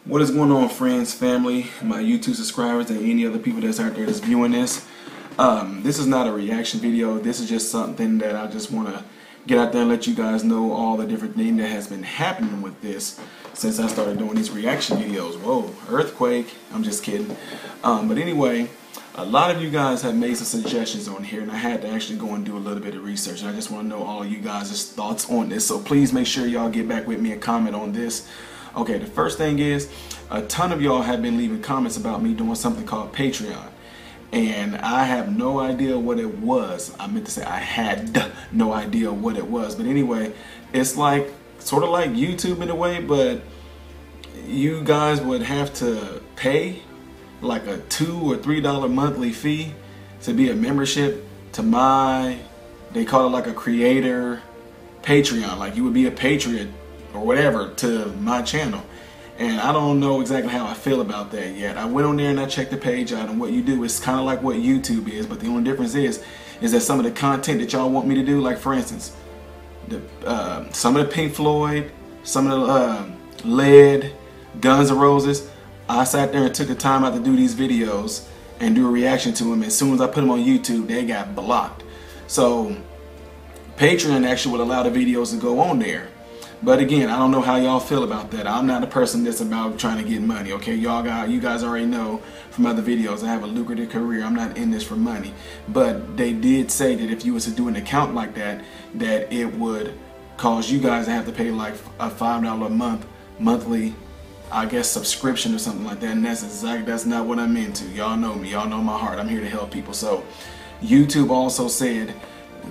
What is going on, friends, family, my YouTube subscribers, and any other people that's out there that's viewing this? This is not a reaction video. This is just something that I just want to get out there and let you guys know all the different things that has been happening with this since I started doing these reaction videos. Whoa, earthquake. I'm just kidding. But anyway, a lot of you guys have made some suggestions on here, and I had to actually go and do a little bit of research. And I just want to know all of you guys' thoughts on this. So please make sure y'all get back with me and comment on this. Okay, the first thing is, a ton of y'all have been leaving comments about me doing something called Patreon. And I have no idea what it was. I meant to say I had no idea what it was. But anyway, it's like, sort of like YouTube in a way, but you guys would have to pay like a $2 or $3 monthly fee to be a membership to my, they call it like a creator Patreon. Like you would be a patriot or whatever to my channel. And I don't know exactly how I feel about that yet. I went on there and I checked the page out, and what you do is kind of like what YouTube is, but the only difference is that some of the content that y'all want me to do, like for instance, some of the Pink Floyd, some of the Lead, Guns N' Roses, I sat there and took the time out to do these videos and do a reaction to them. As soon as I put them on YouTube, they got blocked. So Patreon actually would allow the videos to go on there. But again, I don't know how y'all feel about that. I'm not a person that's about trying to get money, okay? You guys already know from other videos I have a lucrative career. I'm not in this for money. But they did say that if you was to do an account like that, that it would cause you guys to have to pay like a $5 a month monthly, I guess, subscription or something like that. And that's not what I'm into. Y'all know me. Y'all know my heart. I'm here to help people. So YouTube also said,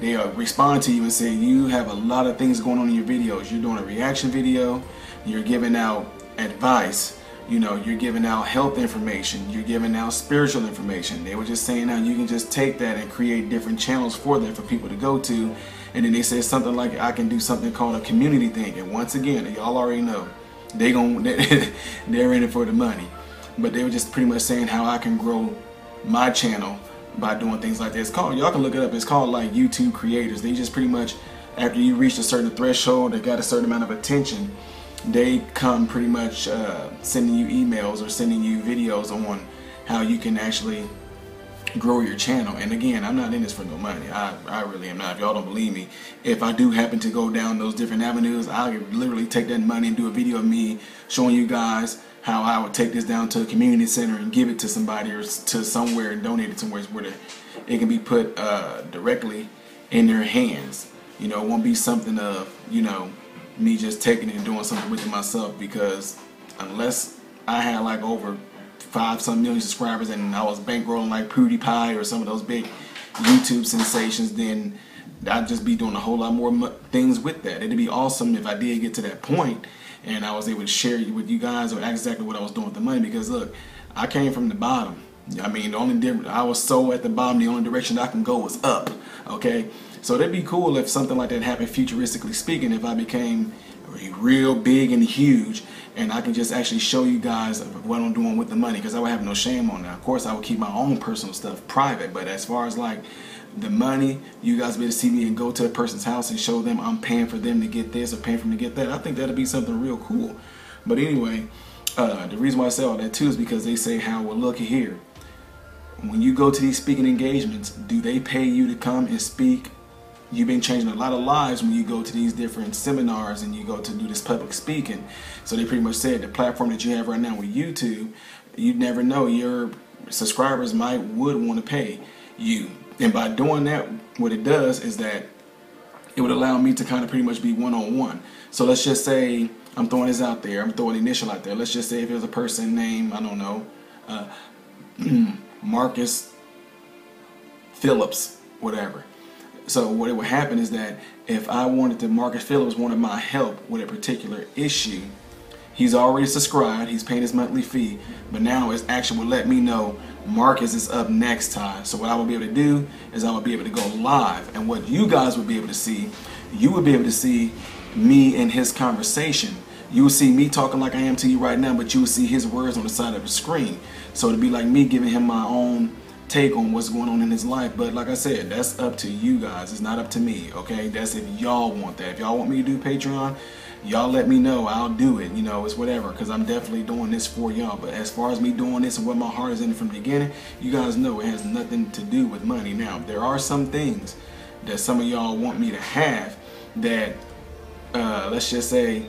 they respond to you and say you have a lot of things going on in your videos. You're doing a reaction video, you're giving out advice, you know, you're giving out health information, you're giving out spiritual information. They were just saying how you can just take that and create different channels for them for people to go to. And then they said something like, I can do something called a community thing. And once again, y'all already know they're in it for the money. But they were just pretty much saying how I can grow my channel by doing things like this. Y'all can look it up. It's called like YouTube creators. They just pretty much, after you reach a certain threshold, they got a certain amount of attention, they come pretty much sending you emails or sending you videos on how you can actually grow your channel. And again, I'm not in this for no money. I really am not. If y'all don't believe me, if I do happen to go down those different avenues, I could literally take that money and do a video of me showing you guys how I would take this down to a community center and give it to somebody or to somewhere and donate it somewhere where it can be put directly in their hands. You know, it won't be something of, you know, me just taking it and doing something with it myself, because unless I had like over 5-some million subscribers and I was bankrolling like PewDiePie or some of those big YouTube sensations, then I'd just be doing a whole lot more things with that. It'd be awesome if I did get to that point and I was able to share with you guys or exactly what I was doing with the money. Because look, I came from the bottom. I mean, the only difference, I was so at the bottom, the only direction I can go was up. Okay, so it'd be cool if something like that happened, futuristically speaking, if I became real big and huge and I can just actually show you guys what I'm doing with the money, because I would have no shame on that. Of course, I would keep my own personal stuff private, but as far as like the money, you guys be able to see me and go to a person's house and show them I'm paying for them to get this or paying for them to get that. I think that'd be something real cool. But anyway, the reason why I say all that too is because they say how, well, look here, when you go to these speaking engagements, do they pay you to come and speak? You've been changing a lot of lives when you go to these different seminars and you go to do this public speaking. So they pretty much said the platform that you have right now with YouTube, you never know, your subscribers would want to pay you. And by doing that, what it does is that it would allow me to kind of pretty much be one-on-one. So let's just say, I'm throwing this out there, I'm throwing the initial out there. Let's just say if there's a person named, I don't know, Marcus Phillips, whatever. So what would happen is that if I wanted to, Marcus Phillips wanted my help with a particular issue, he's already subscribed, he's paying his monthly fee, but now it actually will let me know Marcus is up next time. So what I will be able to do is I will be able to go live, and what you guys would be able to see, you would be able to see me in his conversation. You will see me talking like I am to you right now, but you will see his words on the side of the screen. So it'd be like me giving him my own take on what's going on in his life. But like I said, that's up to you guys. It's not up to me, okay? That's if y'all want that. If y'all want me to do Patreon, y'all let me know, I'll do it. You know, it's whatever, because I'm definitely doing this for y'all. But as far as me doing this and what my heart is in from the beginning, you guys know it has nothing to do with money. Now, there are some things that some of y'all want me to have that, let's just say,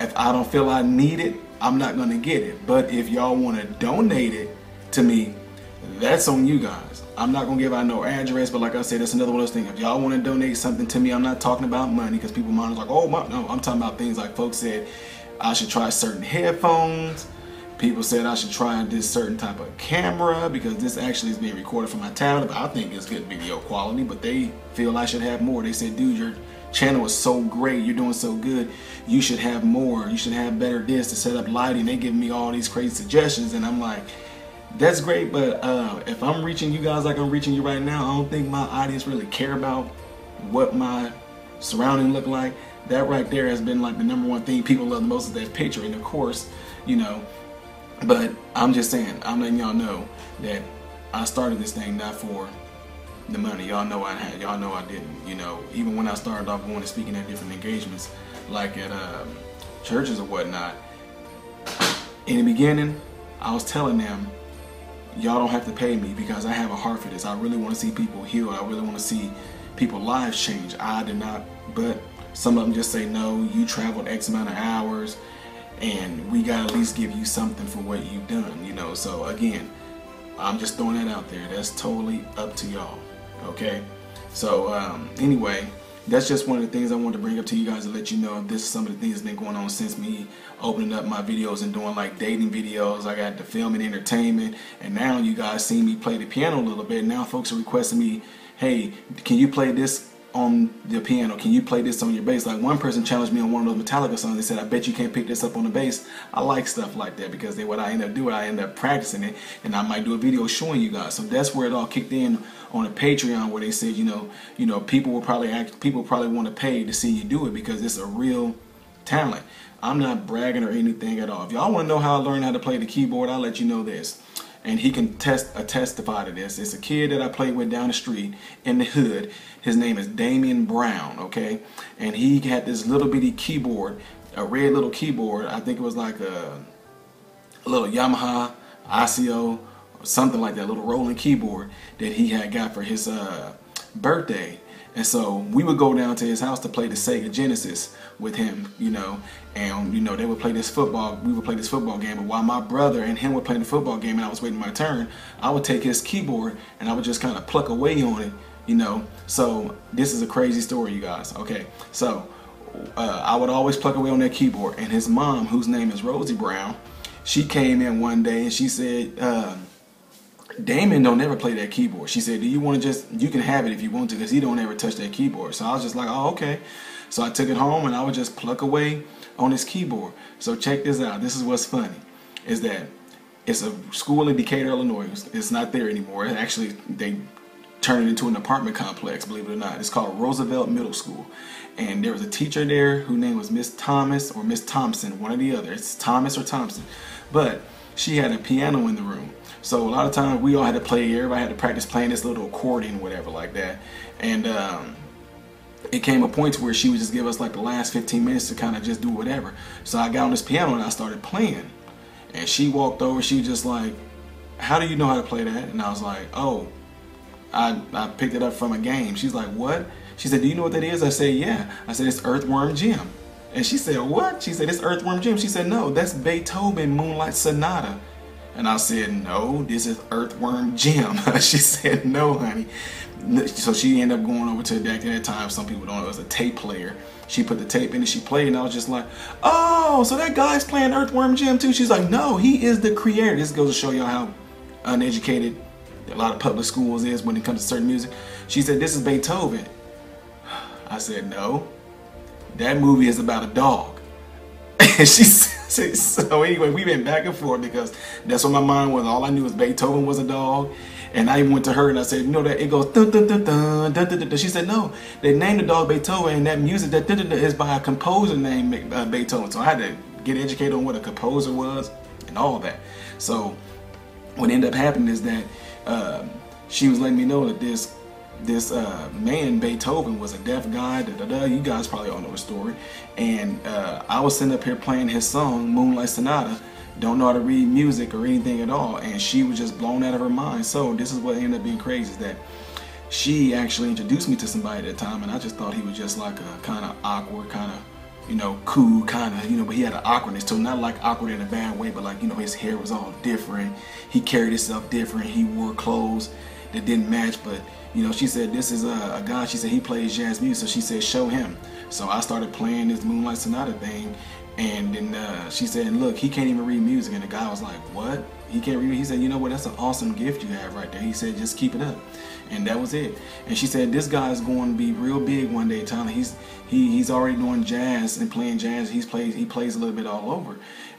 if I don't feel I need it, I'm not going to get it. But if y'all want to donate it to me, that's on you guys. I'm not going to give out no address, but like I said, that's another one of those things. If y'all want to donate something to me, I'm not talking about money, because people mind is like, oh, no, I'm talking about things like folks said I should try certain headphones. People said I should try this certain type of camera, because this actually is being recorded from my tablet, but I think it's good video quality, but they feel I should have more. They said, dude, your channel is so great, you're doing so good, you should have more, you should have better this to set up lighting. They give me all these crazy suggestions, and I'm like, that's great, but if I'm reaching you guys like I'm reaching you right now, I don't think my audience really care about what my surrounding look like. That right there has been like the #1 thing people love the most, is that picture. And of course, you know, but I'm just saying, I'm letting y'all know that I started this thing not for the money. Y'all know I had, y'all know I didn't. You know, even when I started off going and speaking at different engagements, like at churches or whatnot, in the beginning, I was telling them, y'all don't have to pay me, because I have a heart for this. I really want to see people healed. I really want to see people's lives change. I did not, but some of them just say, no, you traveled X amount of hours, and we got to at least give you something for what you've done, you know. So again, I'm just throwing that out there. That's totally up to y'all, okay? So anyway, that's just one of the things I wanted to bring up to you guys, to let you know this is some of the things that's been going on since me opening up my videos and doing like dating videos. I got the film and entertainment, and now you guys see me play the piano a little bit. Now folks are requesting me, hey, can you play this on the piano? Can you play this on your bass? Like one person challenged me on one of those Metallica songs. They said, I bet you can't pick this up on the bass. I like stuff like that, because then what I end up doing, I end up practicing it, and I might do a video showing you guys. So that's where it all kicked in on a Patreon, where they said, you know, people probably want to pay to see you do it, because it's a real talent. I'm not bragging or anything at all. If y'all want to know how I learned how to play the keyboard, I'll let you know this. And he can testify to this. It's a kid that I played with down the street in the hood. His name is Damian Brown, okay? And he had this little bitty keyboard, a red little keyboard. I think it was like a little Yamaha ICO or something like that, little rolling keyboard that he had got for his birthday. And so we would go down to his house to play the Sega Genesis with him, you know, and, you know, they would play this football, we would play this football game, but while my brother and him were playing the football game and I was waiting my turn, I would take his keyboard and I would just kind of pluck away on it, you know. So this is a crazy story, you guys, okay? So I would always pluck away on that keyboard, and his mom, whose name is Rosie Brown, she came in one day and she said, Damon don't ever play that keyboard. She said, do you want to just, you can have it if you want to, because he don't ever touch that keyboard. So I was just like, oh, okay. So I took it home and I would just pluck away on his keyboard. So check this out. This is what's funny, is that it's a school in Decatur, Illinois. It's not there anymore. Actually, they turned it into an apartment complex, believe it or not. It's called Roosevelt Middle School. And there was a teacher there whose name was Miss Thomas or Miss Thompson, one or the other. It's Thomas or Thompson. But she had a piano in the room. So a lot of times we all had to play, everybody had to practice playing this little accordion or whatever like that. And it came a point to where she would just give us like the last 15 minutes to kind of just do whatever. So I got on this piano and I started playing. And she walked over, she was just like, how do you know how to play that? And I was like, oh, I picked it up from a game. She's like, what? She said, do you know what that is? I said, yeah. I said, it's Earthworm Jim. And she said, what? She said, it's Earthworm Jim. She said, no, that's Beethoven Moonlight Sonata. And I said, no, this is Earthworm Jim. She said, no, honey. So she ended up going over to the deck at that time. Some people don't know, it was a tape player. She put the tape in and she played, and I was just like, oh, so that guy's playing Earthworm Jim too? She's like, no, he is the creator. This goes to show you how uneducated a lot of public schools is when it comes to certain music. She said, this is Beethoven. I said, no, that movie is about a dog. And she said, so anyway, we went back and forth because that's what my mind was. All I knew was Beethoven was a dog. And I even went to her and I said, you know that it goes dun dun dun dun dun dun dun. She said, no, they named the dog Beethoven, and that music that dun dun dun is by a composer named Beethoven. So I had to get educated on what a composer was and all that. So what ended up happening is that she was letting me know that this this man Beethoven was a deaf guy. You guys probably all know the story. And I was sitting up here playing his song Moonlight Sonata. Don't know how to read music or anything at all, and she was just blown out of her mind. So this is what ended up being crazy, is that she actually introduced me to somebody at the time, and I just thought he was just like a kind of awkward, kind of, you know, cool, kind of, you know, but he had an awkwardness to him. Not like awkward in a bad way, but like, you know, his hair was all different. He carried himself different. He wore clothes that didn't match. But, you know, she said, this is a guy, she said he plays jazz music. So she said, show him. So I started playing this Moonlight Sonata thing. And then she said, look, he can't even read music. And the guy was like, what? He can't read? He said, you know what, that's an awesome gift you have right there. He said, just keep it up. And that was it. And she said, this guy is going to be real big one day, Tyler. He's already doing jazz and playing jazz. He plays a little bit all over.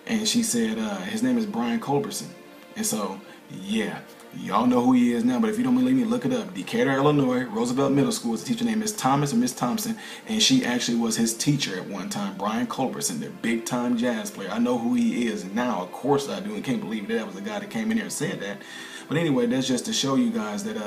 And she said, his name is Brian Culberson. And so, yeah, y'all know who he is now, but if you don't believe me, look it up. Decatur, Illinois, Roosevelt Middle School. His teacher name is Thomas or Miss Thompson, and she actually was his teacher at one time, Brian Culberson, the big-time jazz player. I know who he is now, of course I do, and can't believe that was the guy that came in here and said that. But anyway, that's just to show you guys that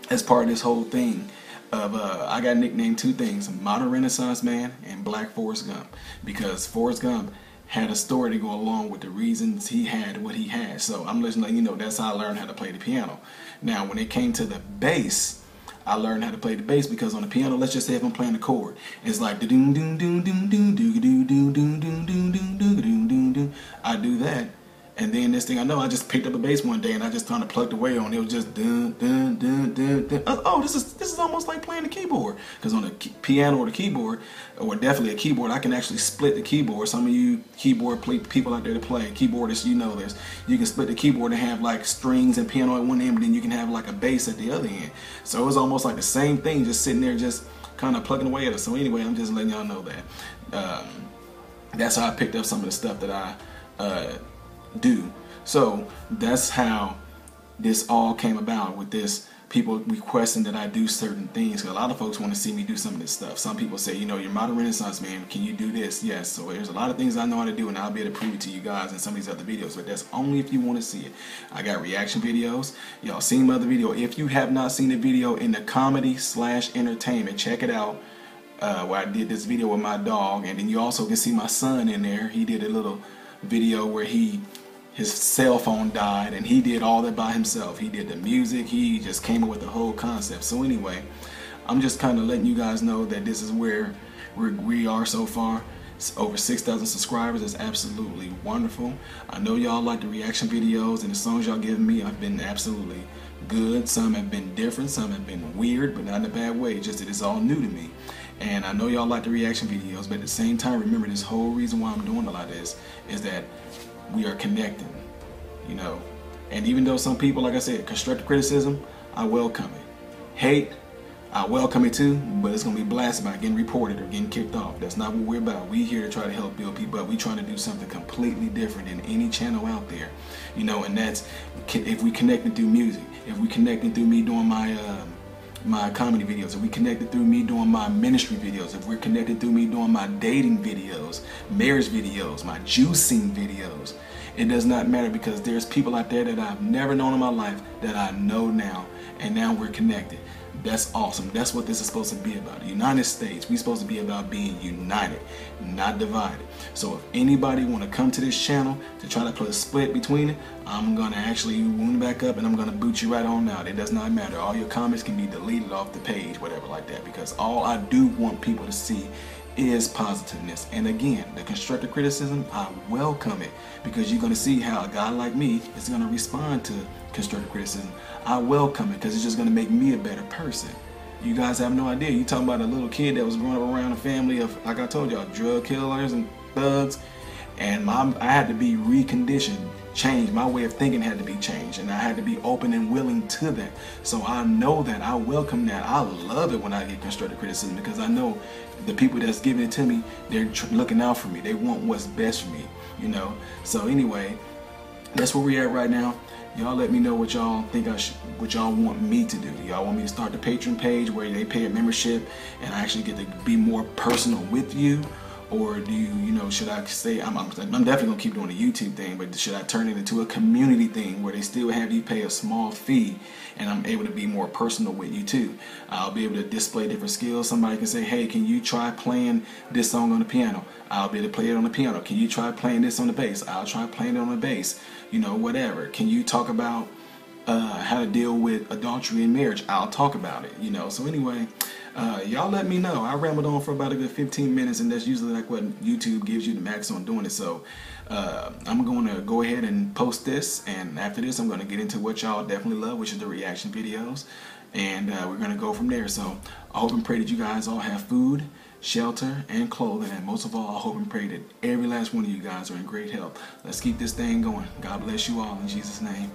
as part of this whole thing of, I got nicknamed two things, Modern Renaissance Man and Black Forrest Gump, because Forrest Gump had a story to go along with the reasons he had what he had. So I'm just letting you know, that's how I learned how to play the piano. Now, when it came to the bass, I learned how to play the bass because on the piano, let's just say if I'm playing the chord, it's like doom doom doom doom doom doom doom doom doom doom doom doom doom doom. I do that, and then this thing I know, I just picked up a bass one day and I just kind of plugged away on it. It was just dun dun dun dun dun. Oh, this is almost like playing the keyboard, because on the piano or the keyboard, or definitely a keyboard, I can actually split the keyboard. Some of you keyboard people out there to play keyboardists, you know this. You can split the keyboard and have like strings and piano at one end, but then you can have like a bass at the other end. So it was almost like the same thing, just sitting there, just kind of plugging away at it. So anyway, I'm just letting y'all know that. That's how I picked up some of the stuff that I do. So that's how this all came about, with this people requesting that I do certain things. A lot of folks want to see me do some of this stuff. Some people say, you know, you're Modern Renaissance Man, can you do this? Yes. So there's a lot of things I know how to do, and I'll be able to prove it to you guys in some of these other videos, but that's only if you want to see it. I got reaction videos. Y'all seen my other video. If you have not seen the video in the comedy/entertainment, check it out, where I did this video with my dog. And then you also can see my son in there. He did a little video where his cell phone died, and he did all that by himself. He did the music, he just came up with the whole concept. So anyway, I'm just kind of letting you guys know that this is where we are so far. It's over 6,000 subscribers. It's absolutely wonderful. I know y'all like the reaction videos, and the songs y'all giving me have been absolutely good. Some have been different, some have been weird, but not in a bad way, just that it's all new to me. And I know y'all like the reaction videos, but at the same time, remember, this whole reason why I'm doing a lot of this is that we are connecting, you know. And even though some people, like I said, constructive criticism, I welcome it. Hate, I welcome it too, but it's going to be blasted by getting reported or getting kicked off. That's not what we're about. We're here to try to help build people up. We're trying to do something completely different than any channel out there, you know. And that's if we connecting through music, if we connecting through me doing my comedy videos, if we connected through me doing my ministry videos, if we're connected through me doing my dating videos, marriage videos, my juicing videos, it does not matter, because there's people out there that I've never known in my life that I know now, and now we're connected. That's awesome. That's what this is supposed to be about. The United States, we're supposed to be about being united, not divided. So if anybody want to come to this channel to try to put a split between it, I'm going to actually wound back up and I'm going to boot you right on out. It does not matter. All your comments can be deleted off the page, whatever like that, because all I do want people to see is positiveness. And again, the constructive criticism, I welcome it, because you're going to see how a guy like me is going to respond to constructive criticism. I welcome it, because it's just going to make me a better person. You guys have no idea. You talking about a little kid that was growing up around a family of, like I told y'all, drug killers and thugs, and I had to be reconditioned, changed. My way of thinking had to be changed, and I had to be open and willing to that. So I know that. I welcome that. I love it when I get constructive criticism, because I know the people that's giving it to me, they're looking out for me. They want what's best for me, you know. So anyway, that's where we're at right now. Y'all let me know what y'all think what y'all want me to do. Y'all want me to start the Patreon page where they pay a membership and I actually get to be more personal with you? Or do you know, should I say, I'm definitely going to keep doing the YouTube thing, but should I turn it into a community thing where they still have you pay a small fee and I'm able to be more personal with you too? I'll be able to display different skills. Somebody can say, hey, can you try playing this song on the piano? I'll be able to play it on the piano. Can you try playing this on the bass? I'll try playing it on the bass. You know, whatever. Can you talk about how to deal with adultery in marriage? I'll talk about it, you know. So anyway, y'all let me know. I rambled on for about a good 15 minutes, and that's usually like what YouTube gives you the max on doing it. So I'm going to go ahead and post this, and after this I'm going to get into what y'all definitely love, which is the reaction videos, and we're going to go from there. So I hope and pray that you guys all have food, shelter, and clothing, and most of all, I hope and pray that every last one of you guys are in great health. Let's keep this thing going. God bless you all in Jesus' name.